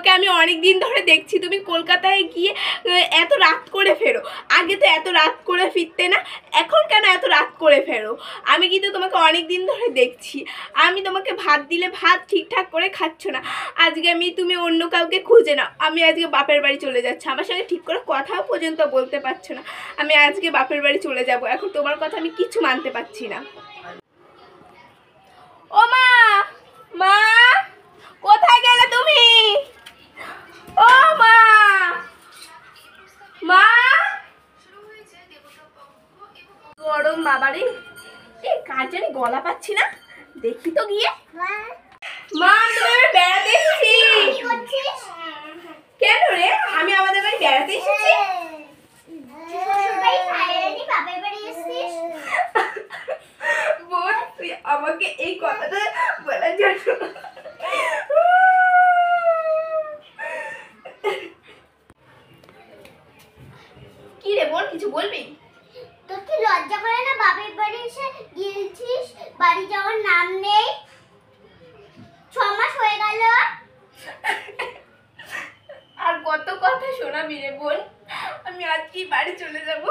তোমাকে আমি অনেক দিন ধরে দেখছি তুমি কলকাতায় গিয়ে এত রাত করে ফেরো। আগে তো এত রাত করে ফিরতে না, এখন কেন এত রাত করে ফেরো? আমি কিন্তু তোমাকে অনেক দিন ধরে দেখছি, আমি তোমাকে ভাত দিলে ভাত ঠিকঠাক করে খাচ্ছ না। আজকে তুমি অন্য কাউকে খুঁজে নাও, আমি আজকে বাপের বাড়ি চলে যাচ্ছি। আমার সঙ্গে ঠিক করে কথাও পর্যন্ত বলতে পারছো না। আমি আজকে বাপের বাড়ি চলে যাব, এখন তোমার কথা আমি কিছু মানতে পারছি না। ও মা, মা কোথায় গেলে তুমি? ও মা, মা গরম বাবারে, এই কার জানি গলা পাচ্ছি না, দেখি তো গিয়ে। মা তুমি বেড়াতে এসেছি। কেন রে? আমি আমাদের বাড়ি বেড়াতে এসেছি। বোন তুই আমাকে এই কথাটা বলার জন্য কি রে বোন, কিছু বলবি? তোর কি লজ্জা করে না? বাপের বাড়ি এসে গিয়েছিস, বাড়ি যাওয়ার নাম নেই। 6 মাস হয়ে গেল। আর কত কথা শোনাবি রে বোন? আমি আজকেই বাড়ি চলে যাব।